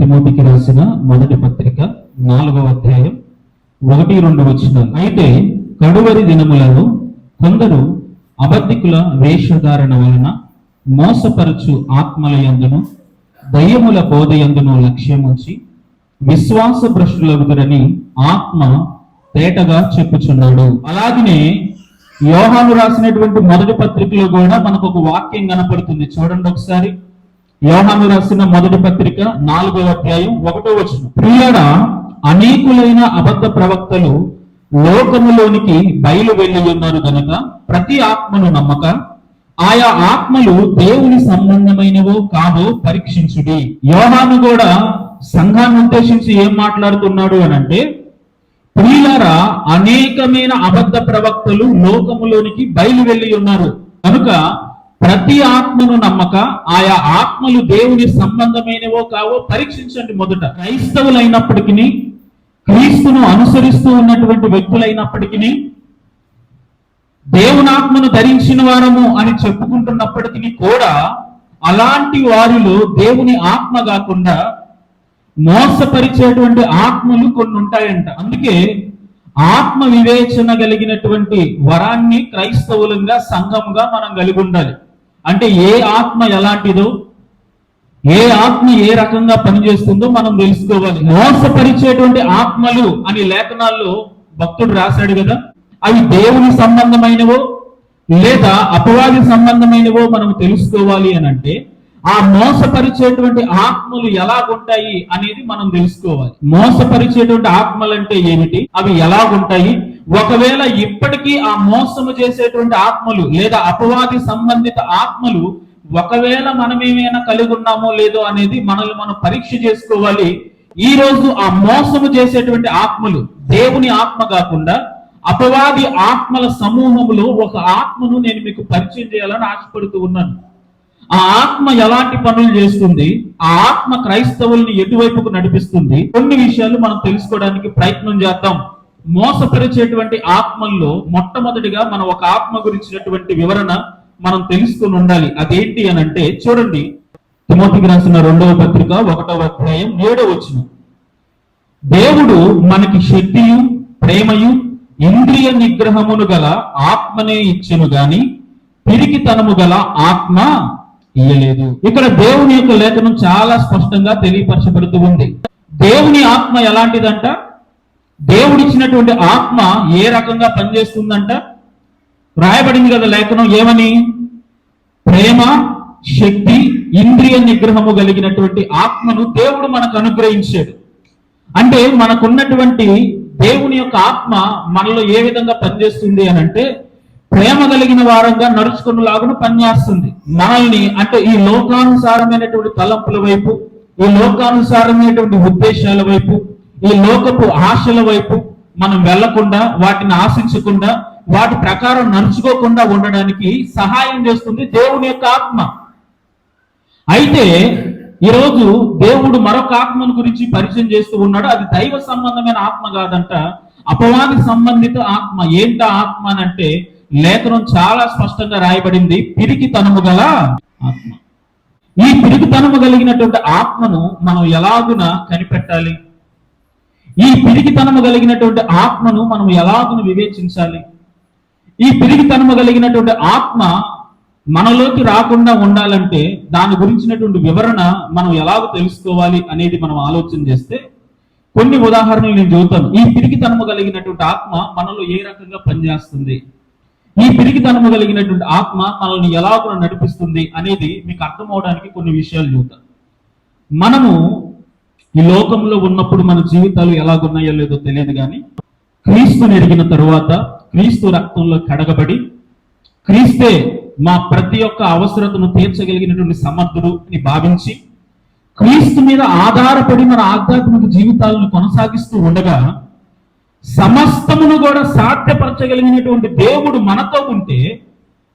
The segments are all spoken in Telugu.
తిమోతికి రాసిన మొదటి పత్రిక 4వ అధ్యాయం 1-2 వచనాలు. అయితే కడువరి దినములలో కొందరు అబద్ధికుల వేషధారణ వలన మోసపరచు ఆత్మల యందును దయ్యముల బోధ యందును లక్ష్యముంచి విశ్వాస భ్రష్టులగుదురని ఆత్మ తేటగా చెప్పుచున్నాడు. అలాగనే యోహాను రాసినటువంటి మొదటి పత్రికలో కూడా మనకు ఒక వాక్యం కనపడుతుంది. చూడండి ఒకసారి. యోహాను రాసిన మొదటి పత్రిక 4వ అధ్యాయం 1వ వచనం. ప్రియులారా, అనేకులైన అబద్ధ ప్రవక్తలు లోకములోనికి బయలు వెళ్ళి ఉన్నారు గనుక ప్రతి ఆత్మను నమ్మక ఆయా ఆత్మలు దేవుని సంబంధమైనవో కావో పరీక్షించుడి. యోహాను కూడా సంఘాన్ని ఉద్దేశించి ఏం మాట్లాడుతున్నాడు అనంటే, ప్రియులారా, అనేకమైన అబద్ధ ప్రవక్తలు లోకములోనికి బయలు వెళ్ళి ఉన్నారు కనుక ప్రతి ఆత్మను నమ్మక ఆయా ఆత్మలు దేవుని సంబంధమైనవో కావో పరీక్షించండి. మొదట క్రైస్తవులైనప్పటికీ, క్రీస్తును అనుసరిస్తూ ఉన్నటువంటి వ్యక్తులైనప్పటికీ, దేవునాత్మను ధరించిన వారము అని చెప్పుకుంటున్నప్పటికీ కూడా అలాంటి వారిలో దేవుని ఆత్మ కాకుండా మోసపరిచేటువంటి ఆత్మలు కొన్ని ఉంటాయంట. అందుకే ఆత్మ వివేచన కలిగినటువంటి వరాన్ని క్రైస్తవులంగా సంఘంగా మనం కలిగి ఉండాలి. అంటే ఏ ఆత్మ ఎలాంటిదో, ఏ ఆత్మ ఏ రకంగా పనిచేస్తుందో మనం తెలుసుకోవాలి. మోసపరిచేటువంటి ఆత్మలు అని లేఖనాల్లో భక్తుడు రాశాడు కదా, అవి దేవుని సంబంధమైనవో లేదా అపవాది సంబంధమైనవో మనం తెలుసుకోవాలి అని అంటే ఆ మోసపరిచేటువంటి ఆత్మలు ఎలాగుంటాయి అనేది మనం తెలుసుకోవాలి. మోసపరిచేటువంటి ఆత్మలు అంటే ఏమిటి, అవి ఎలాగుంటాయి, ఒకవేళ ఇప్పటికీ ఆ మోసము చేసేటువంటి ఆత్మలు లేదా అపవాది సంబంధిత ఆత్మలు ఒకవేళ మనమేమైనా కలిగి ఉన్నామో లేదో అనేది మనల్ని మనం పరీక్ష చేసుకోవాలి. ఈ రోజు ఆ మోసము చేసేటువంటి ఆత్మలు దేవుని ఆత్మ కాకుండా అపవాది ఆత్మల సమూహములో ఒక ఆత్మను నేను మీకు పరిచయం చేయాలని ఆశపడుతూ ఉన్నాను. ఆ ఆత్మ ఎలాంటి పనులు చేస్తుంది, ఆ ఆత్మ క్రైస్తవుల్ని ఎటువైపుకు నడిపిస్తుంది, కొన్ని విషయాలు మనం తెలుసుకోవడానికి ప్రయత్నం చేద్దాం. మోసపరిచేటువంటి ఆత్మల్లో మొట్టమొదటిగా మనం ఒక ఆత్మ గురించినటువంటి వివరణ మనం తెలుసుకుని ఉండాలి. అదేంటి అని అంటే, చూడండి, తిమోతికి రాసిన 2వ పత్రిక 1వ అధ్యాయం 7వ వచనం. దేవుడు మనకి శక్తియు ప్రేమయు ఇంద్రియ నిగ్రహమును గల ఆత్మనే ఇచ్చెను గాని పిరికితనము గల ఆత్మ ఇయ్యలేదు. ఇక్కడ దేవుని యొక్క లేఖనం చాలా స్పష్టంగా తెలియపరచబడుతూ ఉంది. దేవుని ఆత్మ ఎలాంటిదంట, దేవుడిచ్చినటువంటి ఆత్మ ఏ రకంగా పనిచేస్తుందంట రాయబడింది కదా లేఖనం. ఏమని? ప్రేమ, శక్తి, ఇంద్రియ నిగ్రహము కలిగినటువంటి ఆత్మను దేవుడు మనకు అనుగ్రహించాడు. అంటే మనకున్నటువంటి దేవుని యొక్క ఆత్మ మనలో ఏ విధంగా పనిచేస్తుంది అని అంటే, ప్రేమ కలిగిన వారంగా నడుచుకునేలాగా పనిచేస్తుంది. మనల్ని అంటే ఈ లోకానుసారమైనటువంటి తలంపుల వైపు, ఈ లోకానుసారమైనటువంటి ఉద్దేశాల వైపు, ఈ లోకపు ఆశల వైపు మనం వెళ్లకుండా, వాటిని ఆశించకుండా, వాటి ప్రకారం నడుచుకోకుండా ఉండడానికి సహాయం చేస్తుంది దేవుని యొక్క ఆత్మ. అయితే ఈరోజు దేవుడు మరొక ఆత్మను గురించి పరిచయం చేస్తూ ఉన్నాడు. అది దైవ సంబంధమైన ఆత్మ కాదంట, అపవాది సంబంధిత ఆత్మ. ఏంట ఆత్మ అని అంటే లేఖనం చాలా స్పష్టంగా రాయబడింది, పిరికితనము గల ఆత్మ. ఈ పిరికితనము కలిగినటువంటి ఆత్మను మనం ఎలాగున కనిపెట్టాలి, ఈ పిరికితనము కలిగినటువంటి ఆత్మను మనం ఎలాగున వివేచించాలి, ఈ పిరికితనము కలిగినటువంటి ఆత్మ మనలోకి రాకుండా ఉండాలంటే దాని గురించినటువంటి వివరణ మనం ఎలాగ తెలుసుకోవాలి అనేది మనం ఆలోచన చేస్తే కొన్ని ఉదాహరణలు నేను చెబుతాను. ఈ పిరికితనము కలిగినటువంటి ఆత్మ మనలో ఏ రకంగా పనిచేస్తుంది, ఈ పిరికితనము కలిగినటువంటి ఆత్మ మనల్ని ఎలాగ నడిపిస్తుంది అనేది మీకు అర్థం అవడానికి కొన్ని విషయాలు చెబుతాను. మనము ఈ లోకంలో ఉన్నప్పుడు మన జీవితాలు ఎలాగున్నాయో లేదో తెలియదు, కానీ క్రీస్తుని ఎరిగిన తరువాత, క్రీస్తు రక్తంలో కడగబడి, క్రీస్తే మా ప్రతి ఒక్క అవసరతను తీర్చగలిగినటువంటి సమర్థుడు అని భావించి క్రీస్తు మీద ఆధారపడి మన ఆధ్యాత్మిక జీవితాలను కొనసాగిస్తూ ఉండగా సమస్తమును కూడా సాధ్యపరచగలిగినటువంటి దేవుడు మనతో ఉంటే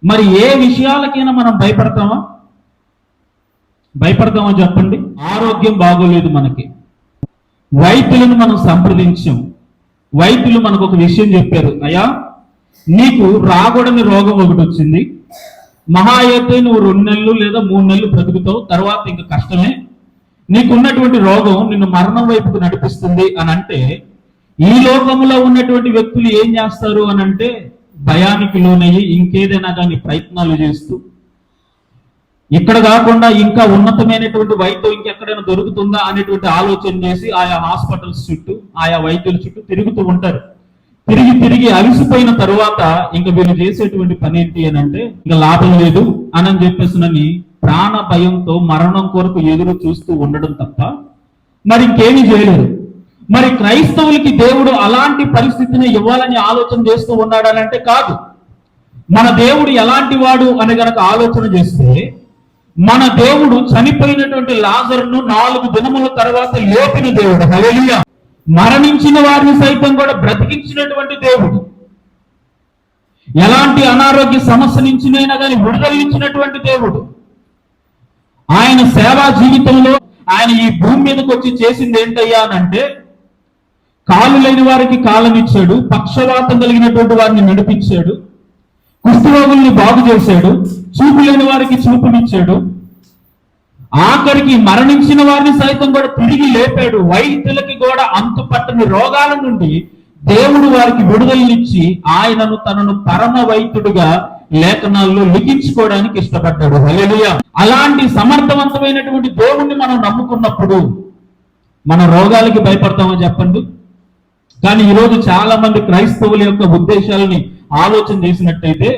మరి ఏ విషయాలకైనా మనం భయపడతామో చెప్పండి. ఆరోగ్యం బాగోలేదు, మనకి వైద్యులను మనం సంప్రదించాం. వైద్యులు మనకు ఒక విషయం చెప్పారు, అయ్యా నీకు రాకూడని రోగం ఒకటి వచ్చింది, మహా అయితే నువ్వు 2 నెలలు లేదా 3 నెలలు బ్రతుకుతావు, తర్వాత ఇంకా కష్టమే, నీకున్నటువంటి రోగం నిన్ను మరణం వైపుకు నడిపిస్తుంది అని అంటే, ఈ లోకంలో ఉన్నటువంటి వ్యక్తులు ఏం చేస్తారు అని అంటే, భయానికి లోనయ్యి ఇంకేదైనా కానీ ప్రయత్నాలు చేస్తూ, ఇక్కడ కాకుండా ఇంకా ఉన్నతమైనటువంటి వైద్యం ఇంకెక్కడైనా దొరుకుతుందా అనేటువంటి ఆలోచన చేసి ఆయా హాస్పిటల్స్ చుట్టూ, ఆయా వైద్యుల చుట్టూ తిరుగుతూ ఉంటారు. తిరిగి తిరిగి అలసిపోయిన తరువాత ఇంకా వీళ్ళు చేసేటువంటి పని ఏంటి అని అంటే, ఇంకా లాభం లేదు అని చెప్పేసి ప్రాణ భయంతో మరణం కొరకు ఎదురు చూస్తూ ఉండడం తప్ప మరి ఇంకేమీ చేయలేదు. మరి క్రైస్తవులకి దేవుడు అలాంటి పరిస్థితిని ఇవ్వాలని ఆలోచన చేస్తూ ఉన్నాడనంటే కాదు. మన దేవుడు ఎలాంటి వాడు అని గనక ఆలోచన చేస్తే, మన దేవుడు చనిపోయినటువంటి లాజరును 4 దినముల తర్వాత లేపిన దేవుడు. హల్లెలూయా. మరణించిన వారిని సైతం కూడా బ్రతికించినటువంటి దేవుడు. ఎలాంటి అనారోగ్య సమస్య నుంచినైనా కానీ విడుదలించినటువంటి దేవుడు. ఆయన సేవా జీవితంలో ఆయన ఈ భూమి మీదకి వచ్చి చేసింది ఏంటయ్యా అనంటే, కాలు లేని వారికి కాలనిచ్చాడు, పక్షవాతం కలిగినటువంటి వారిని నడిపించాడు, కుష్ఠరోగుల్ని బాగు చేశాడు, చూపు లేని వారికి చూపునిచ్చాడు, ఆఖరికి మరణించిన వారిని సైతం కూడా తిరిగి లేపాడు. వైద్యులకి కూడా అంతుపట్టని రోగాల నుండి దేవుడు వారికి విడుదలనిచ్చి ఆయనను తనను పరమ వైద్యుడిగా లేఖనాల్లో లిఖించుకోవడానికి ఇష్టపడ్డాడు. హల్లెలూయా. అలాంటి సమర్థవంతమైనటువంటి దేవుణ్ణి మనం నమ్ముకున్నప్పుడు మన రోగాలకి భయపడతామని చెప్పండి. కానీ ఈరోజు చాలా మంది క్రైస్తవుల యొక్క ఉద్దేశాలని ఆలోచన చేసినట్టయితే,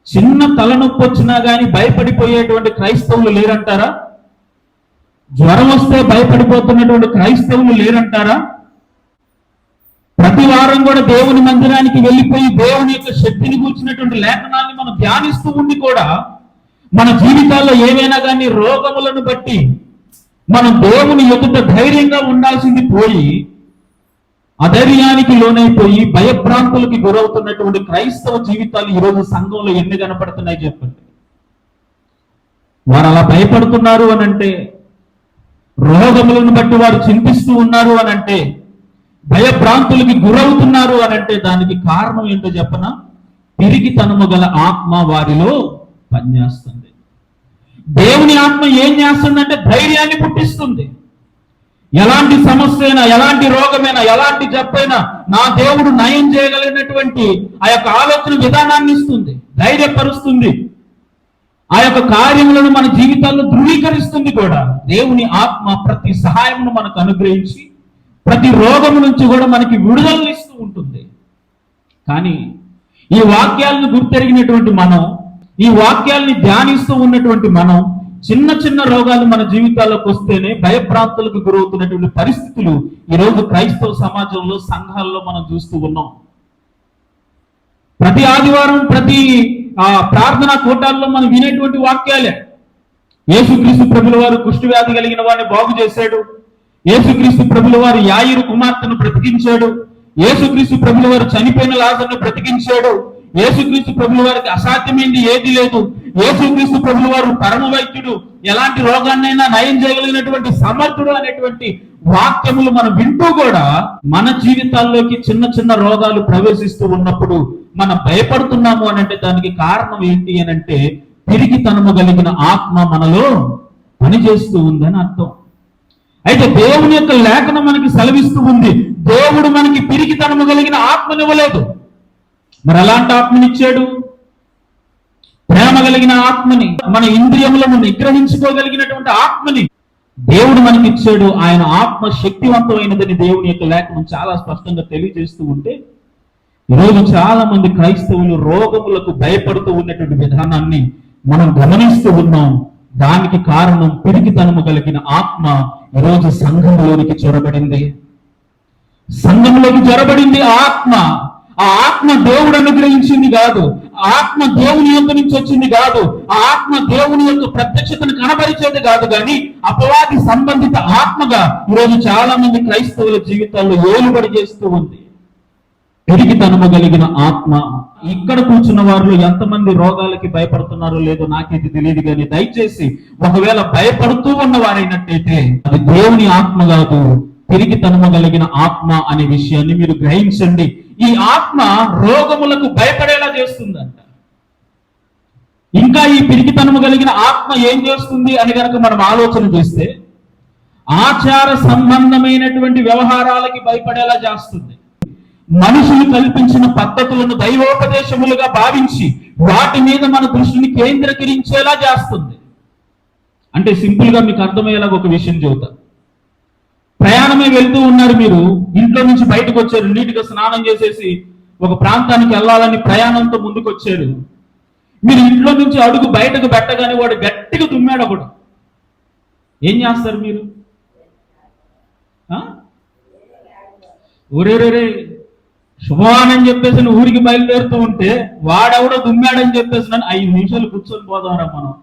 చిన్న తలనొప్పి వచ్చినా కానీ భయపడిపోయేటువంటి క్రైస్తవులు లేరంటారా? జ్వరం వస్తే భయపడిపోతున్నటువంటి క్రైస్తవులు లేరంటారా? ప్రతి వారం కూడా దేవుని మందిరానికి వెళ్ళిపోయి దేవుని యొక్క శక్తిని కూర్చున్నటువంటి లేఖనాన్ని మనం ధ్యానిస్తూ ఉండి కూడా మన జీవితాల్లో ఏవైనా కానీ రోగములను బట్టి మనం దేవుని ఎదుట ధైర్యంగా ఉండాల్సింది పోయి అధైర్యానికి లోనైపోయి భయభ్రాంతులకి గురవుతున్నటువంటి క్రైస్తవ జీవితాలు ఈరోజు సంఘంలో ఎన్ని కనపడుతున్నాయి చెప్పండి. వారు అలా భయపడుతున్నారు అనంటే, రోగములను బట్టి వారు చింతిస్తూ ఉన్నారు అనంటే, భయభ్రాంతులకి గురవుతున్నారు అనంటే దానికి కారణం ఏంటో చెప్పనా? పిరికితనము గల ఆత్మ వారిలో పనిచేస్తుంది. దేవుని ఆత్మ ఏం చేస్తుందంటే ధైర్యాన్ని పుట్టిస్తుంది. ఎలాంటి సమస్య అయినా, ఎలాంటి రోగమైనా, ఎలాంటి జబ్బైనా నా దేవుడు నయం చేయగలిగినటువంటి ఆ యొక్క ఆలోచన విధానాన్ని ఇస్తుంది, ధైర్యపరుస్తుంది. ఆ యొక్క కార్యములను మన జీవితాల్లో ధృవీకరిస్తుంది కూడా. దేవుని ఆత్మ ప్రతి సహాయమును మనకు అనుగ్రహించి ప్రతి రోగము నుంచి కూడా మనకి విడుదలనిస్తూ ఉంటుంది. కానీ ఈ వాక్యాలను గుర్తెరిగినటువంటి మనం, ఈ వాక్యాలని ధ్యానిస్తూ ఉన్నటువంటి మనం, చిన్న చిన్న రోగాలు మన జీవితాల్లోకి వస్తేనే భయభ్రాంతులకు గురవుతున్నటువంటి పరిస్థితులు ఈరోజు క్రైస్తవ సమాజంలో, సంఘాల్లో మనం చూస్తూ ఉన్నాం. ప్రతి ఆదివారం ప్రతి ప్రార్థనా కూటాల్లో మనం వినేటువంటి వాక్యాలే. యేసుక్రీస్తు ప్రభుల వారు కుష్టి వ్యాధి కలిగిన వారిని బాగు చేశాడు. యేసుక్రీస్తు ప్రభుల వారు యాయిరు కుమార్తెను బ్రతికించాడు. యేసుక్రీస్తు ప్రభుల వారు చనిపోయిన లాజరును బ్రతికించాడు. యేసుక్రీస్తు ప్రభుల వారికి అసాధ్యమైంది ఏది లేదు. యేసుక్రీస్తు ప్రభుల వారు పరమ వైద్యుడు, ఎలాంటి రోగాన్నైనా నయం చేయగలిగినటువంటి సమర్థుడు అనేటువంటి వాక్యములు మనం వింటూ కూడా మన జీవితాల్లోకి చిన్న చిన్న రోగాలు ప్రవేశిస్తూ ఉన్నప్పుడు మనం భయపడుతున్నాము అనంటే దానికి కారణం ఏంటి అనంటే పిరికితనము కలిగిన ఆత్మ మనలో పనిచేస్తూ ఉందని అర్థం. అయితే దేవుని యొక్క లేఖనం మనకి సెలవిస్తూ ఉంది, దేవుడు మనకి పిరికితనము కలిగిన ఆత్మనివ్వలేదు. మరి అలాంటి ఆత్మనిచ్చాడు? ప్రేమ కలిగిన ఆత్మని, మన ఇంద్రియములను నిగ్రహించుకోగలిగినటువంటి ఆత్మని దేవుడు మనకి ఇచ్చాడు. ఆయన ఆత్మ శక్తివంతమైనదని దేవుని యొక్క లేఖనం చాలా స్పష్టంగా తెలియజేస్తూ ఉంటే, ఈరోజు చాలా మంది క్రైస్తవులు రోగములకు భయపడుతూ ఉన్నటువంటి విధానాన్ని మనం గమనిస్తూ ఉన్నాం. దానికి కారణం పిరికితనము కలిగిన ఆత్మ ఈరోజు సంఘంలోనికి చొరబడింది. సంఘంలోకి చొరబడింది ఆత్మ. ఆ ఆత్మ దేవుడు అనుగ్రహించింది కాదు, ఆత్మ దేవుని యొక్క నుంచి వచ్చింది కాదు, ఆ ఆత్మ దేవుని యొక్క ప్రత్యక్షతను కనబరిచేది కాదు, కానీ అపవాది సంబంధిత ఆత్మగా ఈరోజు చాలా మంది క్రైస్తవుల జీవితాల్లో ఏలుబడి చేస్తూ ఉంది. పిరికితనము కలిగిన ఆత్మ. ఇక్కడ కూర్చున్న వారిలో ఎంతమంది రోగాలకి భయపడుతున్నారో లేదో నాకైతే తెలియదు, కానీ దయచేసి ఒకవేళ భయపడుతూ ఉన్న వారైనట్టయితే అది దేవుని ఆత్మ కాదు, పిరికితనము కలిగిన ఆత్మ అనే విషయాన్ని మీరు గ్రహించండి. ఈ ఆత్మ రోగములకు భయపడేలా చేస్తుందంట. ఇంకా ఈ పిరికితనము కలిగిన ఆత్మ ఏం చేస్తుంది అని కనుక మనం ఆలోచన చేస్తే, ఆచార సంబంధమైనటువంటి వ్యవహారాలకి భయపడేలా చేస్తుంది. మనుషులు కల్పించిన పద్ధతులను దైవోపదేశములుగా భావించి వాటి మీద మన దృష్టిని కేంద్రీకరించేలా చేస్తుంది. అంటే సింపుల్ గా మీకు అర్థమయ్యేలాగా ఒక విషయం చెబుతా. ప్రయాణమే వెళ్తూ ఉన్నారు, మీరు ఇంట్లో నుంచి బయటకు వచ్చారు, నీటిగా స్నానం చేసేసి ఒక ప్రాంతానికి వెళ్ళాలని ప్రయాణంతో ముందుకు వచ్చారు. మీరు ఇంట్లో నుంచి అడుగు బయటకు పెట్టగానే వాడు గట్టిగా తుమ్మాడు ఒకడు. ఏం చేస్తారు మీరు? ఒరేరే శుభవానని చెప్పేసి నువ్వు ఊరికి బయలుదేరుతూ ఉంటే వాడెవడో దుమ్మాడని చెప్పేసి 5 నిమిషాలు కూర్చొని పోదాంరా మనం.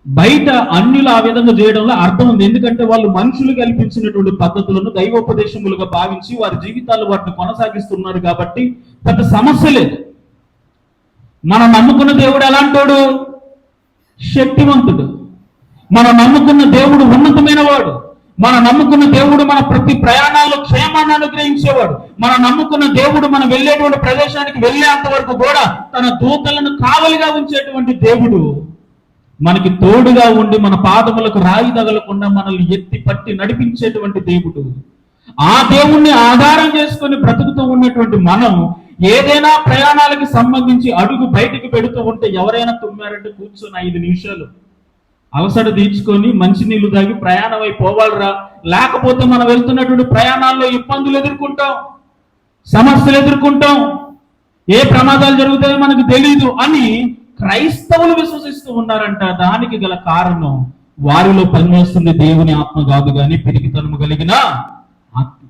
బయట అన్యులు ఆ విధంగా చేయడంలో అర్థం ఉంది. ఎందుకంటే వాళ్ళు మనుషులు కల్పించినటువంటి పద్ధతులను దైవోపదేశములుగా భావించి వారి జీవితాలు వాటిని కొనసాగిస్తున్నారు కాబట్టి పెద్ద సమస్య లేదు. మనం నమ్ముకున్న దేవుడు ఎలాంటోడు? శక్తివంతుడు. మనం నమ్ముకున్న దేవుడు ఉన్నతమైన వాడు. మనం నమ్ముకున్న దేవుడు మన ప్రతి ప్రయాణాల్లో క్షేమాన్ని అనుగ్రహించేవాడు. మనం నమ్ముకున్న దేవుడు మనం వెళ్ళేటువంటి ప్రదేశానికి వెళ్ళేంత వరకు కూడా తన దూతలను కావలిగా ఉంచేటువంటి దేవుడు. మనకి తోడుగా ఉండి మన పాదములకు రాయి తగలకుండా మనల్ని ఎత్తి పట్టి నడిపించేటువంటి దేవుడు. ఆ దేవుణ్ణి ఆధారం చేసుకొని బ్రతుకుతూ ఉన్నటువంటి మనం ఏదైనా ప్రయాణాలకు సంబంధించి అడుగు బయటికి పెడుతూ ఉంటే ఎవరైనా తుమ్మారంటే కూర్చొని 5 నిమిషాలు అలసట తీర్చుకొని మంచినీళ్లు తాగి ప్రయాణం అయిపోవాలరా. లేకపోతే మనం వెళ్తున్నటువంటి ప్రయాణాల్లో ఇబ్బందులు ఎదుర్కొంటాం, సమస్యలు ఎదుర్కొంటాం, ఏ ప్రమాదాలు జరుగుతాయో మనకు తెలీదు అని క్రైస్తవులు విశ్వసిస్తూ ఉన్నారంట. దానికి గల కారణం వారిలో పనిచేస్తుంది దేవుని ఆత్మ కాదు కానీ పిరికితనము కలిగిన ఆత్మ.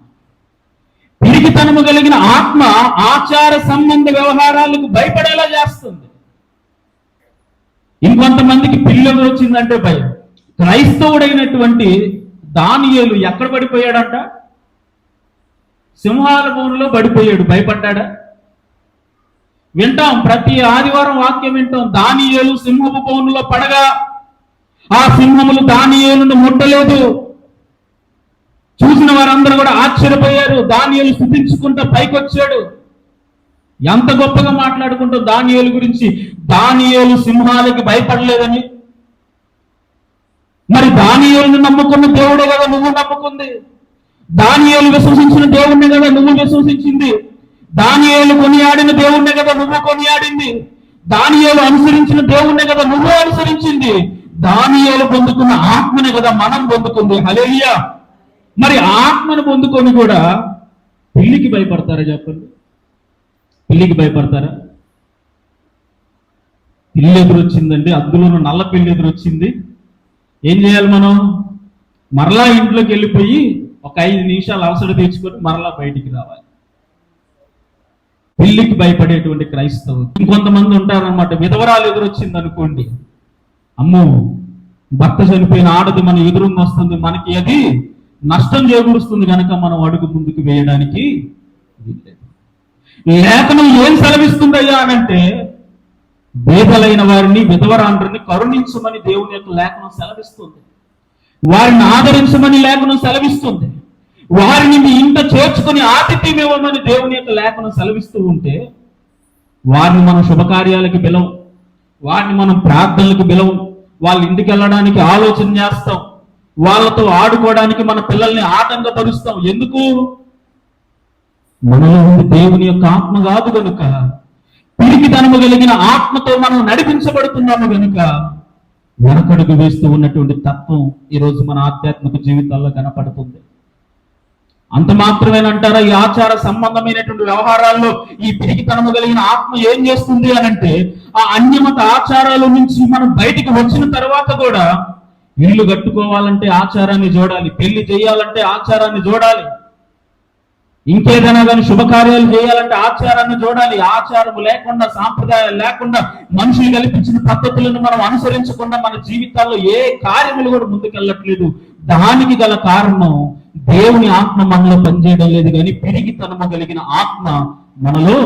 పిరికితనము కలిగిన ఆత్మ ఆచార సంబంధ వ్యవహారాలకు భయపడేలా చేస్తుంది. ఇంకొంతమందికి పిల్లి వచ్చిందంటే భయం. క్రైస్తవుడైనటువంటి దానియేలు ఎక్కడ పడిపోయాడంట? సింహాల బోనులో పడిపోయాడు. భయపడ్డాడా? వింటాం, ప్రతి ఆదివారం వాక్యం వింటాం. దానియేలు సింహపు బోనులో పడగా ఆ సింహములు దానియేలును ముట్టలేదు. చూసిన వారందరూ కూడా ఆశ్చర్యపోయారు. దానియేలు స్తుతించుకుంటూ పైకొచ్చాడు. ఎంత గొప్పగా మాట్లాడుకుంటూ దానియేలు గురించి. దానియేలు సింహాలకి భయపడలేదని. మరి దానియేలును నమ్ముకున్న దేవుడే కదా నువ్వు నమ్ముకుంది. దానియేలు విశ్వసించిన దేవుణ్ణి కదా నువ్వు విశ్వసించింది. దానియేలు కొనియాడిన దేవుణ్ణి కదా నువ్వు కొనియాడింది. దానియేలు అనుసరించిన దేవుణ్ణి కదా నువ్వు అనుసరించింది. దానియేలు పొందుకున్న ఆత్మని కదా మనం పొందుకుంది. హల్లెలూయా. మరి ఆత్మను పొందుకొని కూడా పిల్లికి భయపడతారా? చెప్పండి, పిల్లికి భయపడతారా? పిల్లి ఎదురొచ్చిందండి, అందులోనూ నల్ల పిల్లి ఎదురొచ్చింది. ఏం చేయాలి మనం? మరలా ఇంట్లోకి వెళ్ళిపోయి ఒక 5 నిమిషాలు అవసరం తీర్చుకొని మరలా బయటికి రావాలి. పిల్లికి భయపడేటువంటి క్రైస్తవులు. ఇంకొంతమంది ఉంటారనమాట. విధవరాలు ఎదురొచ్చింది అనుకోండి, అమ్మో భర్త చనిపోయిన ఆడది మన ఎదురుగా వస్తుంది, మనకి అది నష్టం చేకూరుస్తుంది కనుక మనం అడుగు ముందుకు వేయడానికి వీల్లేదు. లేఖనం ఏం సెలవిస్తుందయ్యా అనంటే బేదలైన వారిని విధవరాండ్రిని కరుణించమని దేవుని యొక్క లేఖనం సెలవిస్తుంది. వారిని ఆదరించమని లేఖనం సెలవిస్తుంది. వారిని మీ ఇంట చేర్చుకొని ఆతిథ్యం ఇవ్వమని దేవుని యొక్క లేఖనం సెలవిస్తూ ఉంటే వారిని మనం శుభకార్యాలకి పిలవం, వారిని మనం ప్రార్థనలకు పిలవం, వాళ్ళ ఇంటికి వెళ్ళడానికి ఆలోచన చేస్తాం, వాళ్ళతో ఆడుకోవడానికి మన పిల్లల్ని ఆటంకపరుస్తాం. ఎందుకు? మనలో ఉంది దేవుని యొక్క ఆత్మ కాదు కనుక, పిరికితనము కలిగిన ఆత్మతో మనం నడిపించబడుతున్నాము కనుక వెనకడుగు వేస్తూ ఉన్నటువంటి తత్వం ఈరోజు మన ఆధ్యాత్మిక జీవితాల్లో కనపడుతుంది. అంత మాత్రమేనంటారా? ఈ ఆచార సంబంధమైనటువంటి వ్యవహారాల్లో ఈ పిరికితనము కలిగిన ఆత్మ ఏం చేస్తుంది అనంటే ఆ అన్యమత ఆచారాల నుంచి మనం బయటికి వచ్చిన తర్వాత కూడా ఇల్లు కట్టుకోవాలంటే ఆచారాన్ని చూడాలి, పెళ్లి చేయాలంటే ఆచారాన్ని చూడాలి, ఇంకేదైనా కానీ శుభకార్యాలు చేయాలంటే ఆచారాన్ని చూడాలి. ఆచారం లేకుండా, సాంప్రదాయాలు లేకుండా, మనుషులు కల్పించిన పద్ధతులను మనం అనుసరించకుండా మన జీవితాల్లో ఏ కార్యములు కూడా ముందుకెళ్ళట్లేదు. దానికి గల కారణం దేవుని ఆత్మ మనలో పనిచేయడం లేదు కానీ పిరికితనము కలిగిన ఆత్మ మనలో.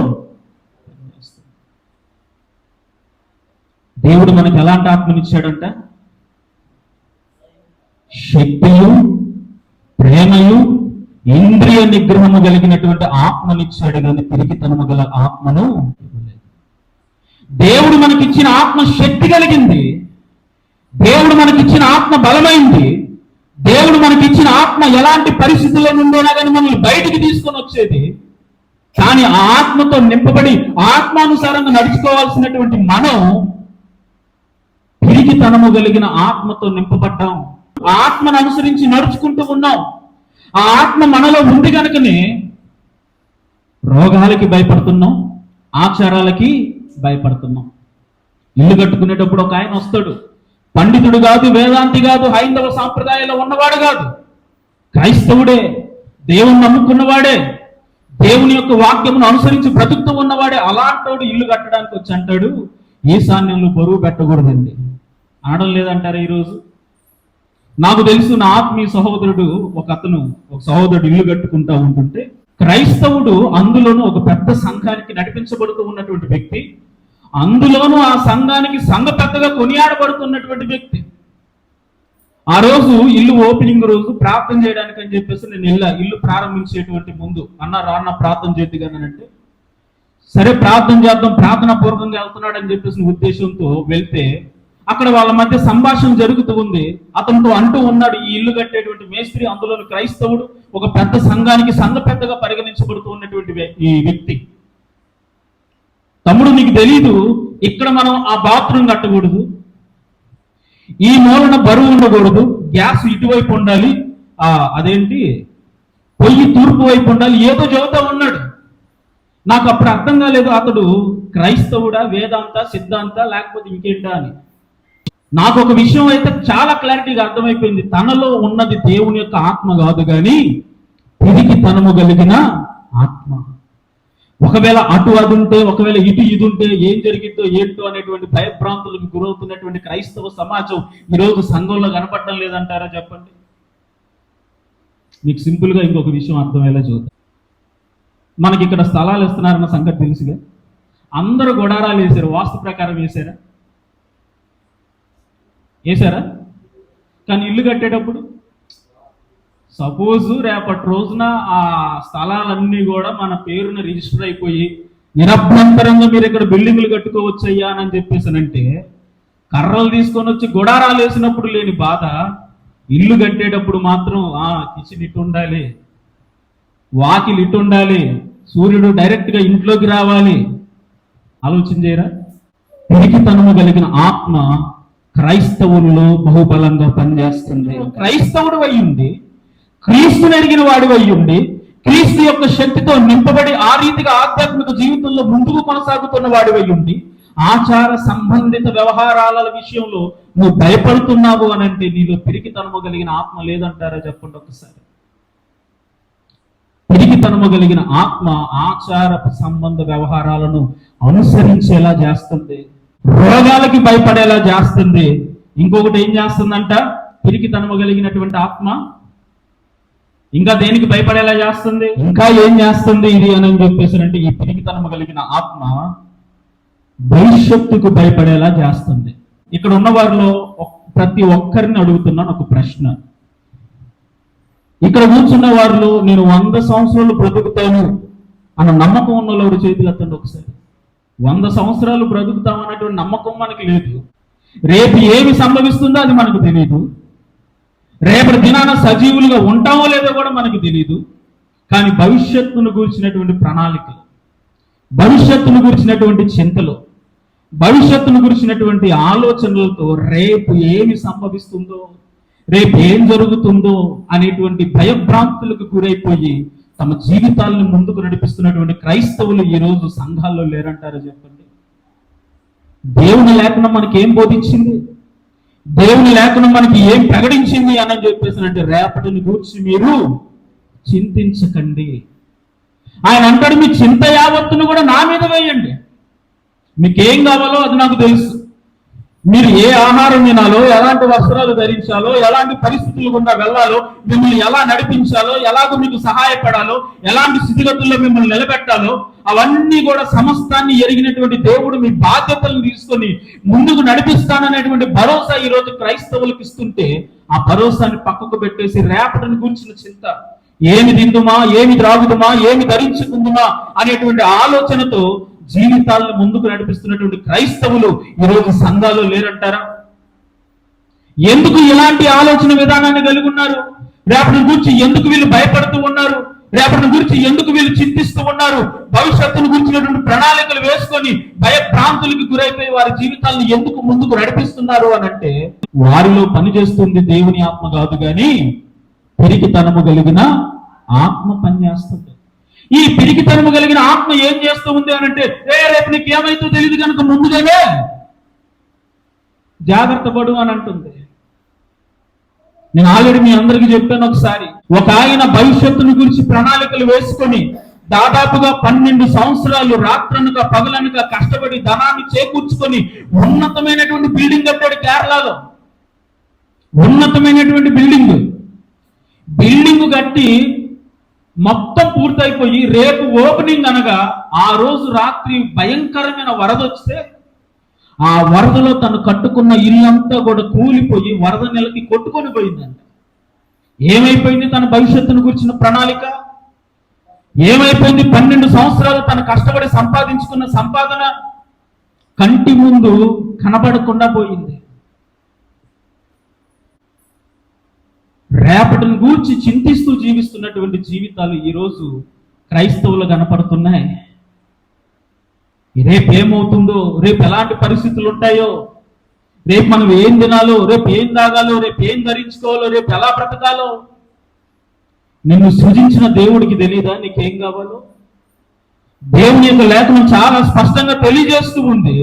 దేవుడు మనకి ఎలాంటి ఆత్మనిచ్చాడంట? శక్తియు, ప్రేమయు, ఇంద్రియ నిగ్రహము కలిగినటువంటి ఆత్మనిచ్చాడు కానీ పిరికితనము గల ఆత్మను. దేవుడు మనకిచ్చిన ఆత్మ శక్తి కలిగింది, దేవుడు మనకిచ్చిన ఆత్మ బలమైంది, దేవుడు మనకి ఇచ్చిన ఆత్మ ఎలాంటి పరిస్థితుల్లో నుండైనా కానీ మనల్ని బయటికి తీసుకొని వచ్చేది. కానీ ఆ ఆత్మతో నింపబడి ఆత్మానుసారంగా నడుచుకోవాల్సినటువంటి మనం పిరికితనము కలిగిన ఆత్మతో నింపబడ్డాం. ఆ ఆత్మను అనుసరించి నడుచుకుంటూ ఉన్నాం. ఆ ఆత్మ మనలో ఉంది కనుకనే రోగాలకి భయపడుతున్నాం, ఆచారాలకి భయపడుతున్నాం. ఇల్లు కట్టుకునేటప్పుడు ఒక ఆయన వస్తాడు, పండితుడు కాదు, వేదాంతి కాదు, హైందవ సాంప్రదాయాల్లో ఉన్నవాడు కాదు, క్రైస్తవుడే, దేవుని నమ్ముకున్నవాడే, దేవుని యొక్క వాక్యమును అనుసరించి బ్రతుకుతూ ఉన్నవాడే. అలాంటోడు ఇల్లు కట్టడానికి వచ్చి అంటాడు, ఈశాన్యంలో బరువు పెట్టకూడదండి. ఆడడం లేదంటారా ఈరోజు? నాకు తెలుసు, నా ఆత్మీయ సహోదరుడు ఒక సహోదరుడు ఇల్లు కట్టుకుంటా ఉంటుంటే, క్రైస్తవుడు అందులోనూ ఒక పెద్ద సంఘానికి నడిపించబడుతూ ఉన్నటువంటి వ్యక్తి, అందులోనూ ఆ సంఘానికి సంఘ పెద్దగా కొనియాడబడుతున్నటువంటి వ్యక్తి. ఆ రోజు ఇల్లు ఓపెనింగ్ రోజు ప్రార్థన చేయడానికి అని చెప్పేసి నేను ఇల్లు ప్రారంభించేటువంటి ముందు రాన్న ప్రార్థన చేద్దిగానంటే, సరే ప్రార్థన చేద్దాం, ప్రార్థన పూర్వకంగా వెళ్తున్నాడు అని చెప్పేసి ఉద్దేశంతో వెళ్తే అక్కడ వాళ్ళ మధ్య సంభాషణ జరుగుతూ ఉంది. అతనితో అంటూ ఉన్నాడు, ఈ ఇల్లు కట్టేటువంటి మేస్త్రి, అందులోని క్రైస్తవుడు, ఒక పెద్ద సంఘానికి సంఘ పెద్దగా పరిగణించబడుతూ ఉన్నటువంటి ఈ వ్యక్తి, తమ్ముడు నీకు తెలీదు, ఇక్కడ మనం ఆ బాత్రూమ్ కట్టకూడదు, ఈ మూలన బరువు ఉండకూడదు, గ్యాస్ ఇటువైపు ఉండాలి, అదేంటి పొయ్యి తూర్పు వైపు ఉండాలి, ఏదో చెబుతా ఉన్నాడు. నాకు అప్పుడు అర్థం కాలేదు, అతడు క్రైస్తవుడా, వేదాంత, సిద్ధాంత, లేకపోతే ఇంకేంటా అని. నాకు ఒక విషయం అయితే చాలా క్లారిటీగా అర్థమైపోయింది, తనలో ఉన్నది దేవుని యొక్క ఆత్మ కాదు కానీ పిరికితనము కలిగిన ఆత్మ. ఒకవేళ అటు అది ఉంటే, ఒకవేళ ఇటు ఇది ఉంటే ఏం జరిగిద్దో ఏంటో అనేటువంటి భయభ్రాంతులకు గురవుతున్నటువంటి క్రైస్తవ సమాజం ఈరోజు సంఘంలో కనపడటం లేదంటారా చెప్పండి? మీకు సింపుల్ గా ఇంకొక విషయం అర్థమయ్యేలా చూద్దాం. మనకి ఇక్కడ స్థలాలు ఇస్తున్నారన్న సంగతి తెలుసుగా, అందరూ గుడారాలు వేశారు, వాస్తు ప్రకారం వేశారా? కానీ ఇల్లు కట్టేటప్పుడు సపోజ్ రేపటి రోజున ఆ స్థలాలన్నీ కూడా మన పేరున రిజిస్టర్ అయిపోయి నిరభ్యంతరంగా మీరు ఇక్కడ బిల్డింగ్లు కట్టుకోవచ్చు అయ్యా అని చెప్పేసానంటే, కర్రలు తీసుకొని వచ్చి గుడారాలు వేసినప్పుడు లేని బాధ, ఇల్లు కట్టేటప్పుడు మాత్రం కిచెన్ ఇటు ఉండాలి, వాకిలు ఇటు ఉండాలి, సూర్యుడు డైరెక్ట్ గా ఇంట్లోకి రావాలి. ఆలోచన చేయరా? పిరికితనము కలిగిన ఆత్మ క్రైస్తవుల్లో బహుబలంగా పనిచేస్తుంది. క్రైస్తవుడు అయ్యుండి, క్రీస్తుని ఎరిగిన వాడు అయ్యుండి, క్రీస్తు యొక్క శక్తితో నింపబడి ఆ రీతిగా ఆధ్యాత్మిక జీవితంలో ముందుకు కొనసాగుతున్న వాడు అయ్యుండి, ఆచార సంబంధిత వ్యవహారాల విషయంలో నువ్వు భయపడుతున్నావు అని అంటే నీలో పిరికితనము కలిగిన ఆత్మ లేదంటారా చెప్పండి ఒకసారి. పిరికితనము కలిగిన ఆత్మ ఆచార సంబంధ వ్యవహారాలను అనుసరించేలా చేస్తుంది, రోగాలకి భయపడేలా చేస్తుంది. ఇంకొకటి ఏం చేస్తుందంట, పిరికితనము కలిగినటువంటి ఆత్మ ఇంకా దేనికి భయపడేలా చేస్తుంది, ఇంకా ఏం చేస్తుంది ఇది అని చెప్పేసి అంటే, ఈ పిరికితనము కలిగిన ఆత్మ భవిష్యత్తుకు భయపడేలా చేస్తుంది. ఇక్కడ ఉన్న వారిలో ప్రతి ఒక్కరిని అడుగుతున్నాను ఒక ప్రశ్న. ఇక్కడ కూర్చున్న వారిలో నేను 100 సంవత్సరాలు బ్రతుకుతాను అన్న నమ్మకం ఉన్న వాళ్ళు చేతులు ఎత్తండి ఒకసారి. 100 సంవత్సరాలు బ్రతుకుతాం అన్నటువంటి నమ్మకం మనకి లేదు. రేపు ఏమి సంభవిస్తుందో అది మనకు తెలియదు. రేపటి దినాన సజీవులుగా ఉంటామో లేదో కూడా మనకు తెలియదు. కానీ భవిష్యత్తును గురించినటువంటి ప్రణాళికలు, భవిష్యత్తును గురించినటువంటి చింతలు, భవిష్యత్తును గురించినటువంటి ఆలోచనలతో రేపు ఏమి సంభవిస్తుందో, రేపు ఏం జరుగుతుందో అనేటువంటి భయభ్రాంతులకు గురైపోయి తమ జీవితాలను ముందుకు నడిపిస్తున్నటువంటి క్రైస్తవులు ఈ రోజు సంఘాల్లో లేరంటారా చెప్పండి? దేవుని లేఖనం మనకి ఏం బోధించింది, దేవుని లేఖనం మనకి ఏం ప్రకటించింది అని చెప్పేసినంటే, రేపటిని గూర్చి మీరు చింతించకండి. ఆయన అంటాడు, మీ చింత యావత్తును కూడా నా మీద వేయండి, మీకేం కావాలో అది నాకు తెలుసు. మీరు ఏ ఆహారం తినాలో, ఎలాంటి వస్త్రాలు ధరించాలో, ఎలాంటి పరిస్థితులు గుండా వెళ్ళాలో, మిమ్మల్ని ఎలా నడిపించాలో, ఎలాగో మీకు సహాయపడాలో, ఎలాంటి స్థితిగతుల్లో మిమ్మల్ని నిలబెట్టాలో, అవన్నీ కూడా సమస్తాన్ని ఎరిగినటువంటి దేవుడు మీ బాధ్యతలను తీసుకొని ముందుకు నడిపిస్తాననేటువంటి భరోసా ఈ రోజు క్రైస్తవులకు ఇస్తుంటే, ఆ భరోసాని పక్కకు పెట్టేసి రేపటిని గురించిన చింత, ఏమి తిందుమా, ఏమి త్రాగుదుమా, ఏమి ధరించుకుందుమా అనేటువంటి ఆలోచనతో జీవితాలను ముందుకు నడిపిస్తున్నటువంటి క్రైస్తవులు ఈరోజు సంఘాల్లో లేరంటారా? ఎందుకు ఇలాంటి ఆలోచన విధానాన్ని కలిగి ఉన్నారు? రేపటి గురించి ఎందుకు వీళ్ళు భయపడుతూ ఉన్నారు? రేపటి గురించి ఎందుకు వీళ్ళు చింతిస్తూ ఉన్నారు? భవిష్యత్తును గురించినటువంటి ప్రణాళికలు వేసుకొని భయభ్రాంతులకు గురైపోయి వారి జీవితాలను ఎందుకు ముందుకు నడిపిస్తున్నారు అని అంటే, వారిలో పనిచేస్తుంది దేవుని ఆత్మ కాదు కానీ పిరికితనము కలిగిన ఆత్మ పనిచేస్తుంది. ఈ పిరికితనము కలిగిన ఆత్మ ఏం చేస్తూ ఉంది అని అంటే, రేపు నీకు ఏమైతే తెలియదు కనుక ముందుగానే జాగ్రత్త పడు అని అంటుంది. నేను ఆల్రెడీ మీ అందరికీ చెప్పాను ఒకసారి. ఒక ఆయన భవిష్యత్తును గురించి ప్రణాళికలు వేసుకొని దాదాపుగా 12 సంవత్సరాలు రాత్రనక పగలనక కష్టపడి ధనాన్ని చేకూర్చుకొని ఉన్నతమైనటువంటి బిల్డింగ్ కట్టాడు కేరళలో. ఉన్నతమైనటువంటి బిల్డింగ్ కట్టి మొత్తం పూర్తయిపోయి రేపు ఓపెనింగ్ అనగా ఆ రోజు రాత్రి భయంకరమైన వరద వస్తే ఆ వరదలో తను కట్టుకున్న ఇల్లంతా కూడా కూలిపోయి వరద నెలకి కొట్టుకొని పోయిందంట. ఏమైపోయింది తన భవిష్యత్తును గురించిన ప్రణాళిక? ఏమైపోయింది 12 సంవత్సరాలు తను కష్టపడి సంపాదించుకున్న సంపాదన కంటి ముందు కనబడకుండా పోయింది. రేపటిని గూర్చి చింతిస్తూ జీవిస్తున్నటువంటి జీవితాలు ఈరోజు క్రైస్తవులు కనపడుతున్నాయి. రేపు ఏమవుతుందో, రేపు ఎలాంటి పరిస్థితులు ఉంటాయో, రేపు మనం ఏం తినాలో, రేపు ఏం తాగాలో, రేపు ఏం ధరించుకోవాలో, రేపు ఎలా బ్రతకాలో నిన్ను సృజించిన దేవుడికి తెలియదా నీకేం కావాలో? దేవుని యొక్క లేఖనం చాలా స్పష్టంగా తెలియజేస్తూ ఉంది.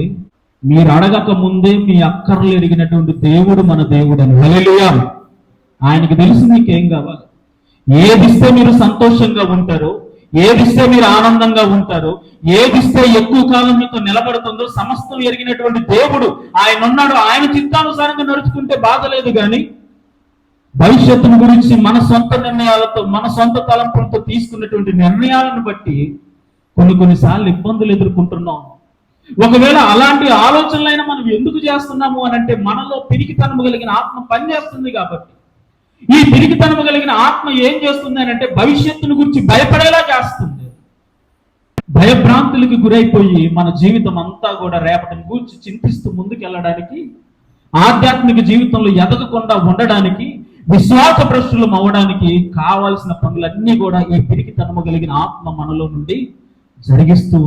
మీరు అడగక ముందే మీ అక్కర్లు ఎరిగినటువంటి దేవుడు మన దేవుడు అని. హల్లెలూయా. ఆయనకి తెలుసు మీకేం కావాలి. ఏదిస్తే మీరు సంతోషంగా ఉంటారో, ఏదిస్తే మీరు ఆనందంగా ఉంటారో, ఏదిస్తే ఎక్కువ కాలం మీతో నిలబడుతుందో సమస్తం ఎరిగినటువంటి దేవుడు ఆయన ఉన్నాడు. ఆయన చిత్తానుసారంగా నడుచుకుంటే బాధ లేదు. కానీ భవిష్యత్తును గురించి మన సొంత నిర్ణయాలతో, మన సొంత తలంపులతో తీసుకున్నటువంటి నిర్ణయాలను బట్టి కొన్నిసార్లు ఇబ్బందులు ఎదుర్కొంటున్నాం. ఒకవేళ అలాంటి ఆలోచనలైనా మనం ఎందుకు చేస్తున్నాము అని అంటే, మనలో పిరికితనము కలిగిన ఆత్మ పనిచేస్తుంది కాబట్టి. ఈ పిరికితనము కలిగిన ఆత్మ ఏం చేస్తుంది అని అంటే, భవిష్యత్తును గురించి భయపడేలా చేస్తుంది. భయభ్రాంతులకి గురైపోయి మన జీవితం అంతా కూడా రేపటిని గురించి చింతిస్తూ ముందుకెళ్ళడానికి, ఆధ్యాత్మిక జీవితంలో ఎదగకుండా ఉండడానికి, విశ్వాస భ్రష్టులం అవ్వడానికి కావాల్సిన పనులన్నీ కూడా ఈ పిరికితనము కలిగిన ఆత్మ మనలో నుండి జరిగిస్తూ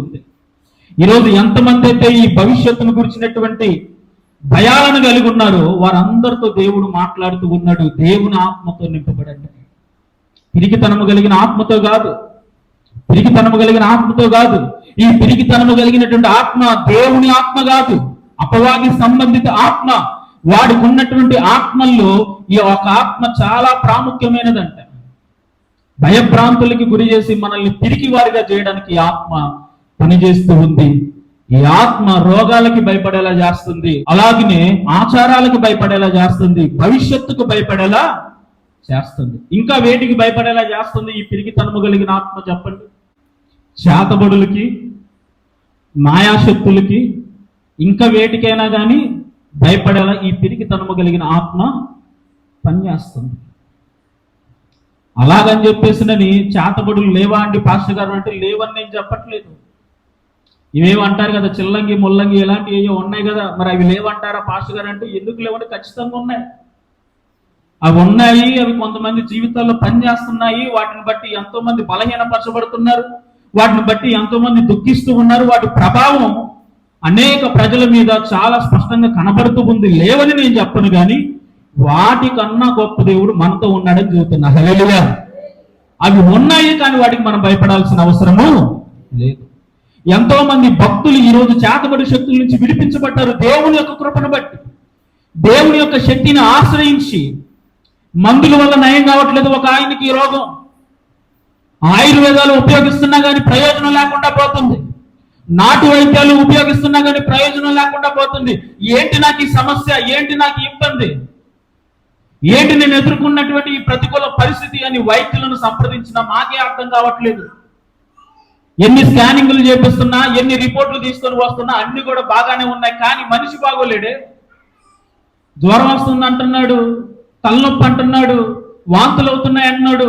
ఉంది. ఈరోజు ఎంతమంది అయితే ఈ భవిష్యత్తును గురించినటువంటి భయాలను కలిగి ఉన్నారో వారందరితో దేవుడు మాట్లాడుతూ ఉన్నాడు. దేవుని ఆత్మతో నింపబడండి. పిరికితనము కలిగిన ఆత్మతో కాదు. ఈ పిరికితనము కలిగినటువంటి ఆత్మ దేవుని ఆత్మ కాదు, అపవాది సంబంధిత ఆత్మ. వాడికి ఉన్నటువంటి ఆత్మల్లో ఈ ఒక ఆత్మ చాలా ప్రాముఖ్యమైనదంట. భయభ్రాంతులకి గురి చేసి మనల్ని పిరికి వారిగా చేయడానికి ఆత్మ పనిచేస్తూ ఉంది. ఈ ఆత్మ రోగాలకి భయపడేలా చేస్తుంది, అలాగనే ఆచారాలకు భయపడేలా చేస్తుంది, భవిష్యత్తుకు భయపడేలా చేస్తుంది. ఇంకా వేటికి భయపడేలా చేస్తుంది ఈ పిరికితనము కలిగిన ఆత్మ చెప్పండి? చేతబడులకి, మాయాశక్తులకి, ఇంకా వేటికైనా కానీ భయపడేలా ఈ పిరికితనము కలిగిన ఆత్మ పనిచేస్తుంది. అలాగని చెప్పేసినని చేతబడులు లేవా అండి పాస్టర్ గారు అంటే, లేవని నేను చెప్పట్లేదు. ఇవేవి అంటారు కదా, చిల్లంగి ముల్లంగి ఇలాంటివి ఏవో ఉన్నాయి కదా, మరి అవి లేవంటారా పాస్టర్ గారు అంటే, ఎందుకు లేవంటే ఖచ్చితంగా ఉన్నాయి. అవి ఉన్నాయి, అవి కొంతమంది జీవితాల్లో పనిచేస్తున్నాయి. వాటిని బట్టి ఎంతో మంది బలహీనపరచబడుతున్నారు, వాటిని బట్టి ఎంతో మంది దుఃఖిస్తూ ఉన్నారు. వాటి ప్రభావం అనేక ప్రజల మీద చాలా స్పష్టంగా కనబడుతూ ఉంది. లేవని నేను చెప్పను, కానీ వాటికన్నా గొప్ప దేవుడు మనతో ఉన్నాడని చెబుతున్నా. హల్లెలూయా. అవి ఉన్నాయి, కానీ వాటికి మనం భయపడాల్సిన అవసరము లేదు. ఎంతో మంది భక్తులు ఈరోజు చేతబడి శక్తుల నుంచి విడిపించబడ్డారు దేవుని యొక్క కృపను బట్టి. దేవుని యొక్క శక్తిని ఆశ్రయించి, మందుల వల్ల నయం కావట్లేదు ఒక ఆయనకి ఈ రోగం, ఆయుర్వేదాలు ఉపయోగిస్తున్నా కానీ ప్రయోజనం లేకుండా పోతుంది, నాటు వైద్యాలు ఉపయోగిస్తున్నా కానీ ప్రయోజనం లేకుండా పోతుంది. ఏంటి నాకు ఈ సమస్య, ఏంటి నాకు ఇబ్బంది, ఏంటి నేను ఎదుర్కొన్నటువంటి ఈ ప్రతికూల పరిస్థితి అని వైద్యులను సంప్రదించినా మాకే అర్థం కావట్లేదు. ఎన్ని స్కానింగ్లు చేపిస్తున్నా, ఎన్ని రిపోర్ట్లు తీసుకొని వస్తున్నా అన్ని కూడా బాగానే ఉన్నాయి, కానీ మనిషి బాగోలేడే. జ్వరం వస్తుంది అంటున్నాడు, తలనొప్పి అంటున్నాడు, వాంతులు అవుతున్నాయి అంటున్నాడు,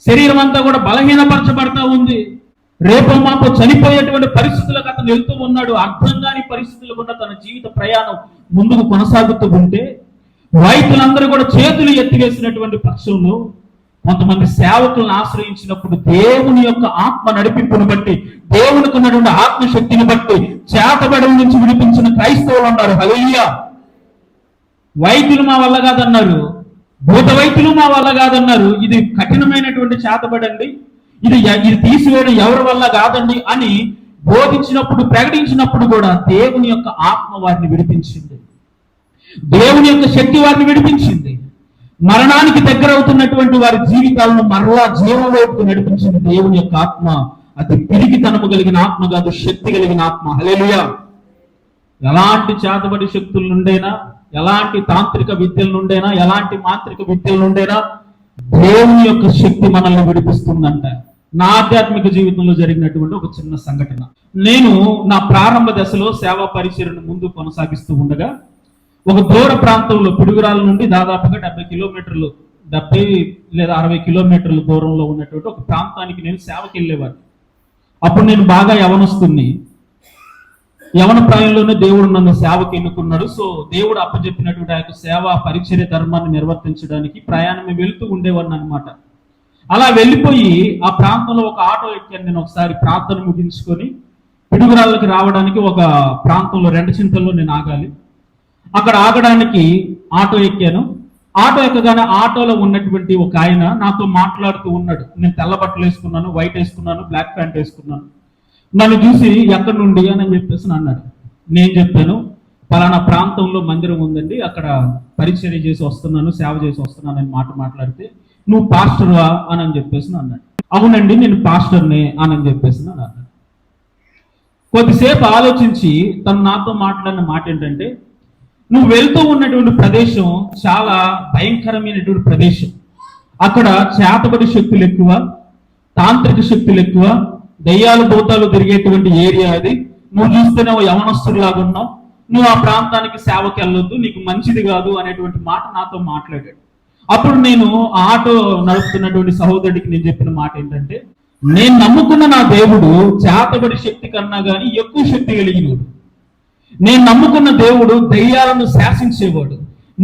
శరీరం అంతా కూడా బలహీనపరచబడతా ఉంది. రేపో మాపో చనిపోయేటువంటి పరిస్థితులకు అతను వెళ్తూ ఉన్నాడు. అర్థం కాని పరిస్థితులు కూడా తన జీవిత ప్రయాణం ముందుకు కొనసాగుతూ ఉంటే రైతులందరూ కూడా చేతులు ఎత్తివేసినటువంటి పక్షంలో కొంతమంది సేవకులను ఆశ్రయించినప్పుడు దేవుని యొక్క ఆత్మ నడిపింపును బట్టి, దేవునికి ఉన్నటువంటి ఆత్మశక్తిని బట్టి చేతబడి నుంచి విడిపించిన క్రైస్తవులు ఉన్నారు. హల్లెలూయా. వైద్యులు మా వల్ల కాదన్నారు, భూత వైద్యులు మా వల్ల కాదన్నారు. ఇది కఠినమైనటువంటి చేతబడండి, ఇది తీసివేయడం ఎవరి వల్ల కాదండి అని బోధించినప్పుడు, ప్రకటించినప్పుడు కూడా దేవుని యొక్క ఆత్మ వారిని విడిపించింది. దేవుని యొక్క శక్తి వారిని విడిపించింది. మరణానికి దగ్గర అవుతున్నటువంటి వారి జీవితాలను మరలా జీవం వైపుకు నడిపించింది దేవుని యొక్క ఆత్మ. అది పిరికితనము కలిగిన ఆత్మ కాదు, శక్తి కలిగిన ఆత్మ. హల్లెలూయా. ఎలాంటి చేతబడి శక్తుల నుండైనా, ఎలాంటి తాంత్రిక విద్యల నుండైనా, ఎలాంటి మాంత్రిక విద్యల నుండైనా దేవుని యొక్క శక్తి మనల్ని విడిపిస్తుందంట. నా ఆధ్యాత్మిక జీవితంలో జరిగినటువంటి ఒక చిన్న సంఘటన. నేను నా ప్రారంభ దశలో సేవా పరిచర్యను ముందు కొనసాగిస్తూ ఉండగా ఒక దూర ప్రాంతంలో పిడుగురాల నుండి దాదాపుగా 70 కిలోమీటర్లు, 70 లేదా 60 కిలోమీటర్ల దూరంలో ఉన్నటువంటి ఒక ప్రాంతానికి నేను సేవకి వెళ్ళేవాడిని. అప్పుడు నేను బాగా యవనొస్తుంది. యవన ప్రాయంలోనే దేవుడు నన్ను సేవకి ఎన్నుకున్నాడు. సో దేవుడు అప్పచెప్పినటువంటి ఆ యొక్క సేవా పరిచర్య ధర్మాన్ని నిర్వర్తించడానికి ప్రయాణం వెళుతూ ఉండేవాడిని అనమాట. అలా వెళ్ళిపోయి ఆ ప్రాంతంలో ఒక ఆటో ఎక్కాను. నేను ఒకసారి ప్రార్థన ముగించుకొని పిడుగురాళ్ళకి రావడానికి ఒక ప్రాంతంలో రెండచింతల్లో నేను ఆగాలి. అక్కడ ఆగడానికి ఆటో ఎక్కాను. ఆటో ఎక్కగానే ఆటోలో ఉన్నటువంటి ఒక ఆయన నాతో మాట్లాడుతూ ఉన్నాడు. నేను తెల్ల బట్టలు వేసుకున్నాను, వైట్ వేసుకున్నాను, బ్లాక్ ప్యాంట్ వేసుకున్నాను. నన్ను చూసి ఎక్కడి నుండి అని చెప్పేసి అన్నాడు. నేను చెప్పాను, పలానా ప్రాంతంలో మందిరం ఉందండి, అక్కడ పరిచర్య చేసి వస్తున్నాను, సేవ చేసి వస్తున్నాను అని మాట్లాడితే, నువ్వు పాస్టర్వా అని చెప్పేసి అన్నాడు. అవునండి నేను పాస్టర్నే అని చెప్పేసి అన్నాడు. కొద్దిసేపు ఆలోచించి తను నాతో మాట్లాడిన మాట ఏంటంటే, నువ్వు వెళ్తూ ఉన్నటువంటి ప్రదేశం చాలా భయంకరమైనటువంటి ప్రదేశం. అక్కడ చేతబడి శక్తులు ఎక్కువ, తాంత్రిక శక్తులు ఎక్కువ, దయ్యాలు భూతాలు తిరిగేటువంటి ఏరియా అది. నువ్వు చూస్తేనే యవనస్తులాగా ఉన్నావు, నువ్వు ఆ ప్రాంతానికి సేవకి వెళ్ళొద్దు, నీకు మంచిది కాదు అనేటువంటి మాట నాతో మాట్లాడాడు. అప్పుడు నేను ఆటో నడుపుతున్నటువంటి సహోదరుడికి నేను చెప్పిన మాట ఏంటంటే, నేను నమ్ముకున్న నా దేవుడు చేతబడి శక్తి కన్నా కానీ ఎక్కువ శక్తి కలిగినవాడు. నేను నమ్ముకున్న దేవుడు దయ్యాలను శాసించేవాడు.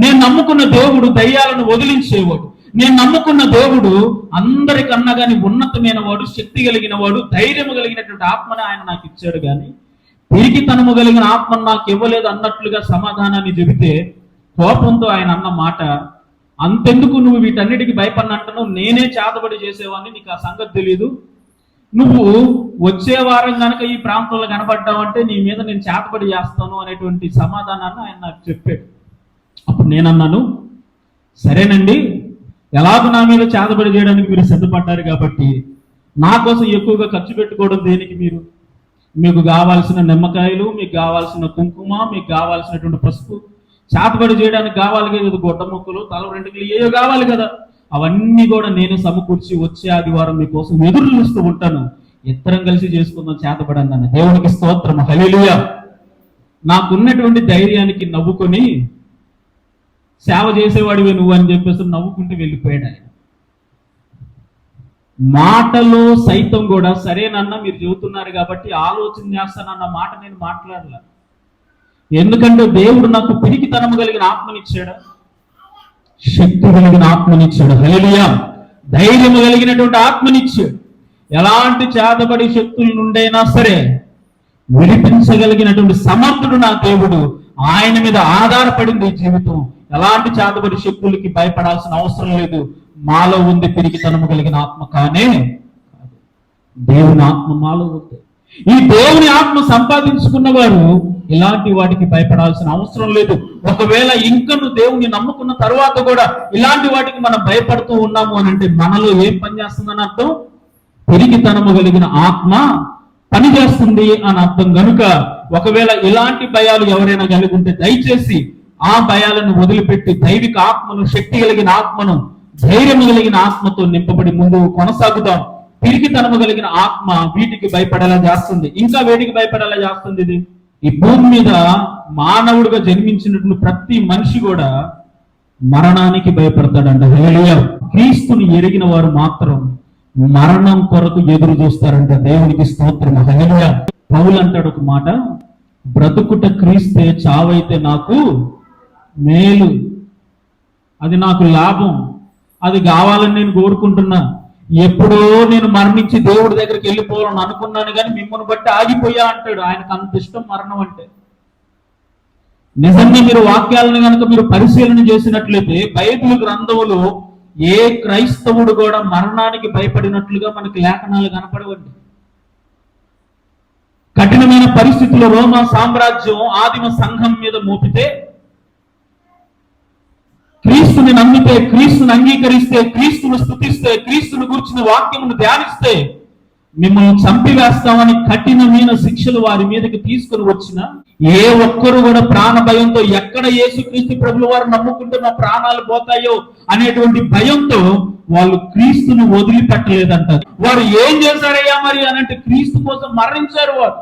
నేను నమ్ముకున్న దేవుడు దయ్యాలను వదిలించేవాడు. నేను నమ్ముకున్న దేవుడు అందరికన్నా కానీ ఉన్నతమైన వాడు, శక్తి కలిగిన వాడు, ధైర్యము కలిగినటువంటి ఆత్మని ఆయన నాకు ఇచ్చాడు. కానీ పిరికితనము కలిగిన ఆత్మను నాకు ఇవ్వలేదు అన్నట్లుగా సమాధానాన్ని చెబితే కోపంతో ఆయన అన్న మాట, అంతెందుకు నువ్వు వీటన్నిటికీ భయపడినట్టున్నావు, నేనే చేతబడి చేసేవాడిని, నీకు ఆ సంగతి తెలీదు, నువ్వు వచ్చే వారం కనుక ఈ ప్రాంతంలో కనబడ్డావంటే నీ మీద నేను చేతబడి చేస్తాను అనేటువంటి సమాధానాన్ని ఆయన నాకు చెప్పాడు. అప్పుడు నేనన్నాను, సరేనండి, ఎలాగో నా మీద చేతబడి చేయడానికి మీరు సిద్ధపడ్డారు కాబట్టి నా కోసం ఎక్కువగా ఖర్చు పెట్టుకోవడం దేనికి? మీకు కావాల్సిన నిమ్మకాయలు, మీకు కావాల్సిన కుంకుమ, మీకు కావాల్సినటువంటి పసుపు, చేతబడి చేయడానికి కావాలి కదా, గొడ్డ ముక్కలు, తల వెంట్రుకలు ఏవో కావాలి కదా, అవన్నీ కూడా నేను సమకూర్చి వచ్చే ఆదివారం మీకోసం ఎదురు చూస్తూ ఉంటాను, ఇద్దరం కలిసి చేసుకుందాం చేతబడి అన్నాను. దేవునికి స్తోత్రం, హల్లెలూయా. నాకున్నటువంటి ధైర్యానికి నవ్వుకొని, సేవ చేసేవాడివే నువ్వు అని చెప్పేసి నవ్వుకుంటూ వెళ్ళిపోయాడు ఆయన. మాటలో సైతం కూడా సరేనన్నా మీరు చెబుతున్నారు కాబట్టి ఆలోచన చేస్తానన్న మాట నేను మాట్లాడలే. ఎందుకంటే దేవుడు నాకు పిరికితనము కలిగిన ఆత్మనిచ్చాడు, శక్తి కలిగిన ఆత్మనిచ్చాడు. హల్లెలూయా. ధైర్యము కలిగినటువంటి ఆత్మనిచ్చాడు. ఎలాంటి చేతబడి శక్తుల నుండైనా సరే విడిపించగలిగినటువంటి సమర్థుడు నా దేవుడు. ఆయన మీద ఆధారపడింది ఈ జీవితం. ఎలాంటి చేతబడి శక్తులకి భయపడాల్సిన అవసరం లేదు. మాలో ఉంది పిరికితనము కలిగిన ఆత్మ, కానీ దేవుని ఆత్మ మాలో ఉంది. ఈ దేవుని ఆత్మ సంపాదించుకున్న వారు ఇలాంటి వాటికి భయపడాల్సిన అవసరం లేదు. ఒకవేళ ఇంకను దేవుని నమ్ముకున్న తర్వాత కూడా ఇలాంటి వాటికి మనం భయపడుతూ ఉన్నాము అని అంటే మనలో ఏం పనిచేస్తుందని అర్థం? పిరికితనము కలిగిన ఆత్మ పనిచేస్తుంది అని అర్థం. గనుక ఒకవేళ ఇలాంటి భయాలు ఎవరైనా కలిగి ఉంటే దయచేసి ఆ భయాలను వదిలిపెట్టి దైవిక ఆత్మను, శక్తి కలిగిన ఆత్మను, ధైర్యం కలిగిన ఆత్మతో నింపబడి ముందు కొనసాగుదాం. పిరికితనము కలిగిన ఆత్మ వీటికి భయపడేలా చేస్తుంది. ఇంకా వేటికి భయపడేలా చేస్తుంది? ఇది ఈ భూమి మీద మానవుడిగా జన్మించినటువంటి ప్రతి మనిషి కూడా మరణానికి భయపడతాడంట. హల్లెలూయా. క్రీస్తుని ఎరిగిన వారు మాత్రం మరణం కొరకు ఎదురు చూస్తారంట. దేవునికి స్తోత్రం, హల్లెలూయా. పౌలు అంటాడు ఒక మాట, బ్రతుకుట క్రీస్తే, చావైతే నాకు మేలు, అది నాకు లాభం, అది కావాలని నేను కోరుకుంటున్నా. ఎప్పుడో నేను మరణించి దేవుడి దగ్గరికి వెళ్ళిపోవాలని అనుకున్నాను, కానీ మిమ్మల్ని బట్టి ఆగిపోయా అంటాడు. ఆయనకు అంత ఇష్టం మరణం అంటే. నిజంగా మీరు వాక్యాలను కనుక మీరు పరిశీలన చేసినట్లయితే బైబిల్ గ్రంథములో ఏ క్రైస్తవుడు కూడా మరణానికి భయపడినట్లుగా మనకి లేఖనాలు కనపడవండి. కఠినమైన పరిస్థితుల్లో రోమా సామ్రాజ్యం ఆదిమ సంఘం మీద మోపితే, క్రీస్తుని నమ్మితే, క్రీస్తుని అంగీకరిస్తే, క్రీస్తును స్తుతిస్తే, క్రీస్తుని గురించిన వాక్యమును ధ్యానిస్తే మిమ్మల్ని చంపివేస్తామని కఠినమైన శిక్షలు వారి మీదకి తీసుకుని వచ్చిన ఏ ఒక్కరు కూడా ప్రాణ భయంతో, ఎక్కడ యేసుక్రీస్తు ప్రభుల వారు నమ్ముకుంటే మా ప్రాణాలు పోతాయో అనేటువంటి భయంతో వాళ్ళు క్రీస్తుని వదిలిపెట్టలేదంట. వారు ఏం చేశారయ్యా మరి అనంటే క్రీస్తు కోసం మరణించారు. వారు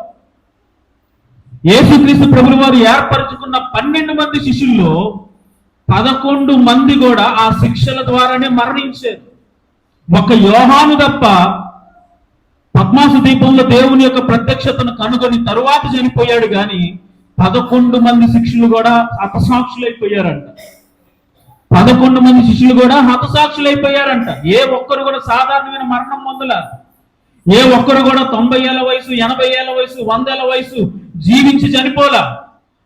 యేసుక్రీస్తు ప్రభుల వారు ఏర్పరచుకున్న 12 మంది శిష్యుల్లో 11 మంది కూడా ఆ శిక్షల ద్వారానే మరణించారు. ఒక యోహాను తప్ప పద్మాసు దీపంలో దేవుని యొక్క ప్రత్యక్షతను కనుగొని తరువాత చనిపోయాడు, కానీ 11 మంది శిష్యులు కూడా హతసాక్షులైపోయారంట. 11 మంది శిష్యులు కూడా హతసాక్షులైపోయారంట. ఏ ఒక్కరు కూడా సాధారణమైన మరణం పొందల. ఏ ఒక్కరు కూడా 90 ఏళ్ల వయసు, 80 ఏళ్ల వయసు, 100 ఏళ్ల వయసు జీవించి చనిపోలా.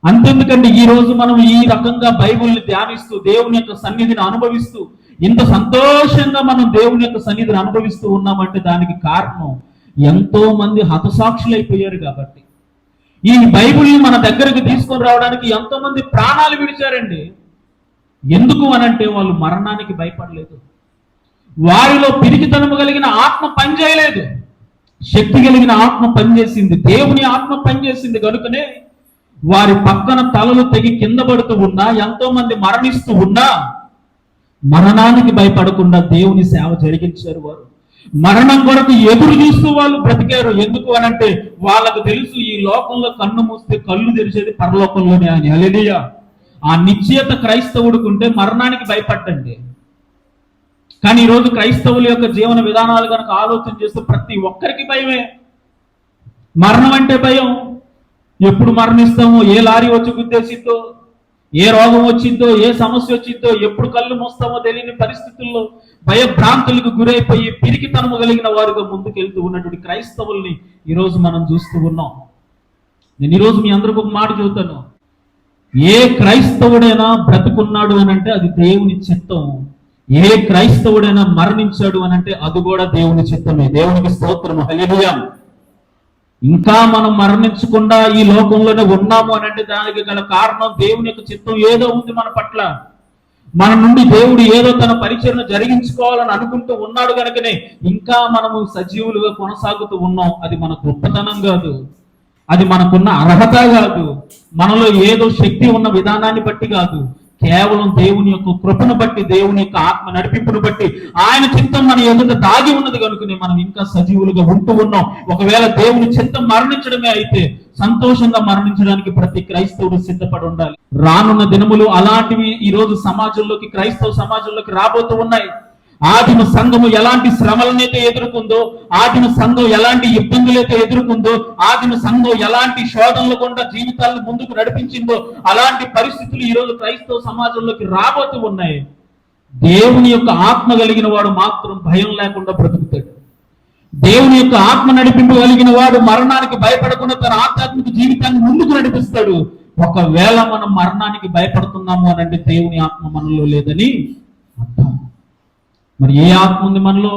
అంతెందుకండి, ఈ రోజు మనం ఈ రకంగా బైబిల్ని ధ్యానిస్తూ దేవుని యొక్క సన్నిధిని అనుభవిస్తూ ఇంత సంతోషంగా మనం దేవుని యొక్క సన్నిధిని అనుభవిస్తూ ఉన్నామంటే దానికి కారణం ఎంతో మంది హతసాక్షులైపోయారు కాబట్టి. ఈ బైబిల్ని మన దగ్గరకు తీసుకొని రావడానికి ఎంతో మంది ప్రాణాలు విడిచారండి. ఎందుకు అనంటే వాళ్ళు మరణానికి భయపడలేదు. వారిలో పిరికితనము కలిగిన ఆత్మ పనిచేయలేదు, శక్తి కలిగిన ఆత్మ పనిచేసింది, దేవుని ఆత్మ పనిచేసింది. కనుకనే వారి పక్కన తలలు తెగి కింద పడుతూ ఉన్నా, ఎంతో మంది మరణిస్తూ ఉన్నా మరణానికి భయపడకుండా దేవుని సేవ జరిగించారు. వారు మరణం కొరకు ఎదురు చూస్తూ వాళ్ళు బ్రతికారు. ఎందుకు అనంటే వాళ్ళకు తెలుసు ఈ లోకంలో కన్ను మూస్తే కళ్ళు తెరిచేది పరలోకంలోనే అని. హల్లెలూయా. ఆ నిశ్చయత క్రైస్తవుడికి ఉంటే మరణానికి భయపడ్డండి. కానీ ఈరోజు క్రైస్తవుల యొక్క జీవన విధానాలు కనుక ఆలోచన చేస్తూ ప్రతి ఒక్కరికి భయమే. మరణం అంటే భయం. ఎప్పుడు మరణిస్తామో, ఏ లారీ వచ్చి గుద్దేసిద్దో, ఏ రోగం వచ్చిందో, ఏ సమస్య వచ్చిందో, ఎప్పుడు కళ్ళు మూస్తామో తెలియని పరిస్థితుల్లో భయభ్రాంతులకు గురైపోయి పిరికితనము కలిగిన వారుగా ముందుకెళ్తూ ఉన్నటువంటి క్రైస్తవుల్ని ఈరోజు మనం చూస్తూ ఉన్నాం. నేను ఈరోజు మీ అందరికి ఒక మాట చెబుతాను. ఏ క్రైస్తవుడైనా బ్రతుకున్నాడు అనంటే అది దేవుని చిత్తం. ఏ క్రైస్తవుడైనా మరణించాడు అనంటే అది కూడా దేవుని చిత్తమే. దేవునికి స్తోత్రం, హల్లెలూయా. ఇంకా మనం మరణించకుండా ఈ లోకంలోనే ఉన్నాము అనంటే దానికి గల కారణం దేవుని యొక్క చిత్తం ఏదో ఉంది మన పట్ల. మన నుండి దేవుడు ఏదో తన పరిచర్న జరిగించుకోవాలని అనుకుంటూ ఉన్నాడు కనుకనే ఇంకా మనము సజీవులుగా కొనసాగుతూ ఉన్నాం. అది మన గొప్పతనం కాదు, అది మనకున్న అర్హత కాదు, మనలో ఏదో శక్తి ఉన్న విధానాన్ని బట్టి కాదు, కేవలం దేవుని యొక్క కృపను బట్టి, దేవుని యొక్క ఆత్మ నడిపింపును బట్టి ఆయన చిత్తం మన ఎదుట దాగి ఉన్నది కనుకనే మనం ఇంకా సజీవులుగా ఉంటూ ఉన్నాం. ఒకవేళ దేవుని చిత్తం మరణించడమే అయితే సంతోషంగా మరణించడానికి ప్రతి క్రైస్తవుడు సిద్ధపడి ఉండాలి. రానున్న దినములు అలాంటివి ఈ రోజు సమాజంలోకి, క్రైస్తవ సమాజంలోకి రాబోతూ ఉన్నాయి. ఆదిమ సంఘము ఎలాంటి శ్రమలనైతే ఎదుర్కొందో, ఆదిమ సంఘం ఎలాంటి ఇబ్బందులైతే ఎదుర్కొందో, ఆదిమ సంఘం ఎలాంటి శోధనలు గుండా జీవితాలను ముందుకు నడిపించిందో అలాంటి పరిస్థితులు ఈ రోజు క్రైస్తవ సమాజంలోకి రాబోతూ ఉన్నాయి. దేవుని యొక్క ఆత్మ కలిగిన వాడు మాత్రం భయం లేకుండా బ్రతుకుతాడు. దేవుని యొక్క ఆత్మ నడిపింపు కలిగిన వాడు మరణానికి భయపడకుండా తన ఆధ్యాత్మిక జీవితాన్ని ముందుకు నడిపిస్తాడు. ఒకవేళ మనం మరణానికి భయపడుతున్నాము అనంటే దేవుని ఆత్మ మనలో లేదని అర్థం. మరి ఏ ఆత్మ ఉంది మనలో?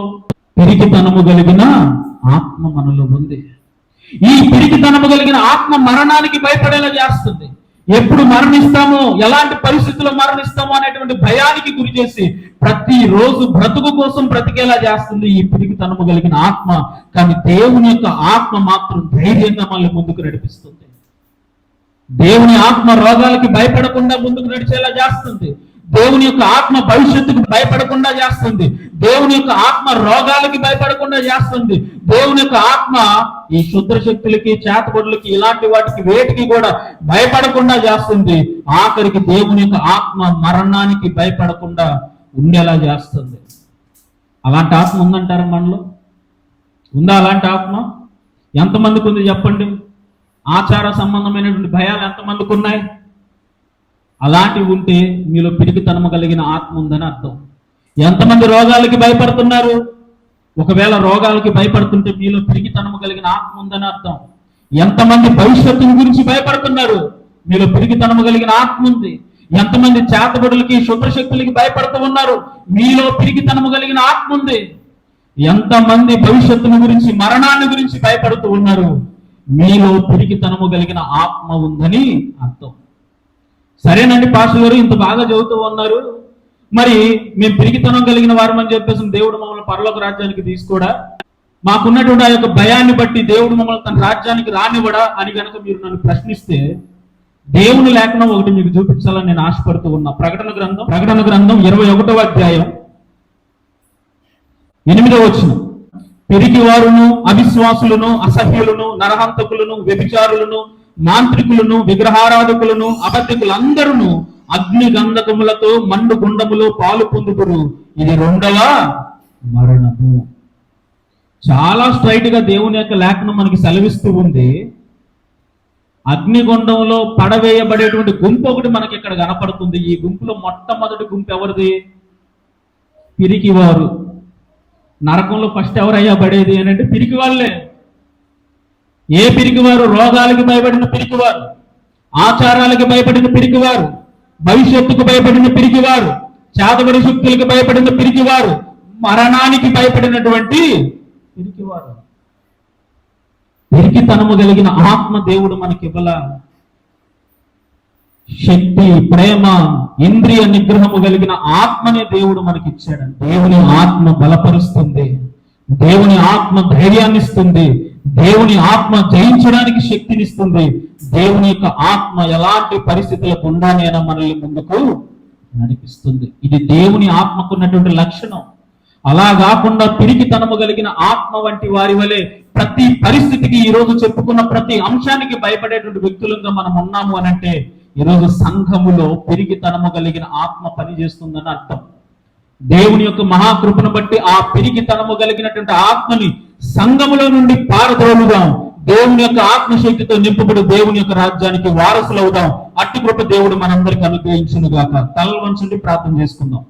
పిరికితనము కలిగిన ఆత్మ మనలో ఉంది. ఈ పిరికితనము కలిగిన ఆత్మ మరణానికి భయపడేలా చేస్తుంది. ఎప్పుడు మరణిస్తామో, ఎలాంటి పరిస్థితుల్లో మరణిస్తామో అనేటువంటి భయానికి గురి చేసి ప్రతిరోజు బ్రతుకు కోసం బ్రతికేలా చేస్తుంది ఈ పిరికితనము కలిగిన ఆత్మ. కానీ దేవుని యొక్క ఆత్మ మాత్రం ధైర్యంగా మనల్ని ముందుకు నడిపిస్తుంది. దేవుని ఆత్మ రోగాలకి భయపడకుండా ముందుకు నడిచేలా చేస్తుంది. దేవుని యొక్క ఆత్మ భవిష్యత్తుకు భయపడకుండా చేస్తుంది. దేవుని యొక్క ఆత్మ రోగాలకి భయపడకుండా చేస్తుంది. దేవుని యొక్క ఆత్మ ఈ శుద్ర శక్తులకి, చేతబడులకి, ఇలాంటి వాటికి వేటికి కూడా భయపడకుండా చేస్తుంది. ఆఖరికి దేవుని యొక్క ఆత్మ మరణానికి భయపడకుండా ఉండేలా చేస్తుంది. అలాంటి ఆత్మ ఉందంటారా మనలో? ఉందా అలాంటి ఆత్మ? ఎంతమందికి ఉంది చెప్పండి? ఆచార సంబంధమైనటువంటి భయాలు ఎంతమందికి ఉన్నాయి? అలాంటివి ఉంటే మీలో పిరికితనము కలిగిన ఆత్మ ఉందని అర్థం. ఎంతమంది రోగాలకి భయపడుతున్నారు? ఒకవేళ రోగాలకి భయపడుతుంటే మీలో పిరికితనము కలిగిన ఆత్మ ఉందని అర్థం. ఎంతమంది భవిష్యత్తు గురించి భయపడుతున్నారు? మీలో పిరికితనము కలిగిన ఆత్మ ఉంది. ఎంతమంది చేతబడులకి శుద్రశక్తులకి భయపడుతూ ఉన్నారు? మీలో పిరికితనము కలిగిన ఆత్మ ఉంది. ఎంతమంది భవిష్యత్తును గురించి మరణాన్ని గురించి భయపడుతూ ఉన్నారు? మీలో పిరికితనము కలిగిన ఆత్మ ఉందని అర్థం. సరేనండి పాస్టర్ గారు, ఇంత బాగా చదువుతూ ఉన్నారు, మరి మేము పిరికితనం కలిగిన వారమని చెప్పేసి దేవుడు మమ్మల్ని పరలోక రాజ్యానికి తీసుకోడా? మాకున్నటువంటి ఆ యొక్క భయాన్ని బట్టి దేవుడు మమ్మల్ని తన రాజ్యానికి రానివ్వడా అని కనుక మీరు నన్ను ప్రశ్నిస్తే, దేవుని లేఖనం ఒకటి మీకు చూపించాలని నేను ఆశపడుతూ ఉన్నా. ప్రకటన గ్రంథం 21వ అధ్యాయం 8వ వచనం. పిరికివారును, అవిశ్వాసులను, అసహ్యులను, నరహంతకులను, వ్యభిచారులను, మాంత్రికులను, విగ్రహారాధకులను, అబద్ధికులందరూ అగ్ని గంధకములతో మండు గుండములో పాలు పొందుతురు. ఇది 2వ మరణము. చాలా స్ట్రైట్ గా దేవుని యొక్క లేఖనం మనకి సెలవిస్తూ ఉంది. అగ్నిగుండంలో పడవేయబడేటువంటి గుంపు ఒకటి మనకి ఇక్కడ కనపడుతుంది. ఈ గుంపులో మొట్టమొదటి గుంపు ఎవరిది? పిరికివారు. నరకంలో ఫస్ట్ ఎవరయ్యా పడేది అని అంటే పిరికి వాళ్ళే. ఏ పిరికివారు? రోగాలకి భయపడిన పిరికివారు, ఆచారాలకి భయపడిన పిరికివారు, భవిష్యత్తుకు భయపడిన పిరికివారు, చేతబడి శక్తులకి భయపడిన పిరికివారు, మరణానికి భయపడినటువంటి పిరికివారు. పిరికితనము కలిగిన ఆత్మ దేవుడు మనకి ఇవ్వాల. శక్తి, ప్రేమ, ఇంద్రియ నిగ్రహము కలిగిన ఆత్మనే దేవుడు మనకి ఇచ్చాడు. దేవుని ఆత్మ బలపరుస్తుంది, దేవుని ఆత్మ ధైర్యాన్ని ఇస్తుంది, దేవుని ఆత్మ జయించడానికి శక్తినిస్తుంది. దేవుని యొక్క ఆత్మ ఎలాంటి పరిస్థితులకు ఉండానైనా మనల్ని ముందుకు నడిపిస్తుంది. ఇది దేవుని ఆత్మకున్నటువంటి లక్షణం. అలా కాకుండా పిరికితనము కలిగిన ఆత్మ వంటి వారి వలె ప్రతి పరిస్థితికి, ఈ రోజు చెప్పుకున్న ప్రతి అంశానికి భయపడేటువంటి వ్యక్తులుగా మనం ఉన్నాము అని అంటే ఈరోజు సంఘములో పిరికితనము కలిగిన ఆత్మ పనిచేస్తుందని అర్థం. దేవుని యొక్క మహాకృపను బట్టి ఆ పిరికితనము కలిగినటువంటి ఆత్మని సంఘములో నుండి పారద్రోలుదాం. దేవుని యొక్క ఆత్మశక్తితో నింపబడి దేవుని యొక్క రాజ్యానికి వారసులవుదాం. అట్టి కృప దేవుడు మనందరికి అనుగ్రహించును గాక. తలలు వంచండి, ప్రార్థన చేసుకుందాం.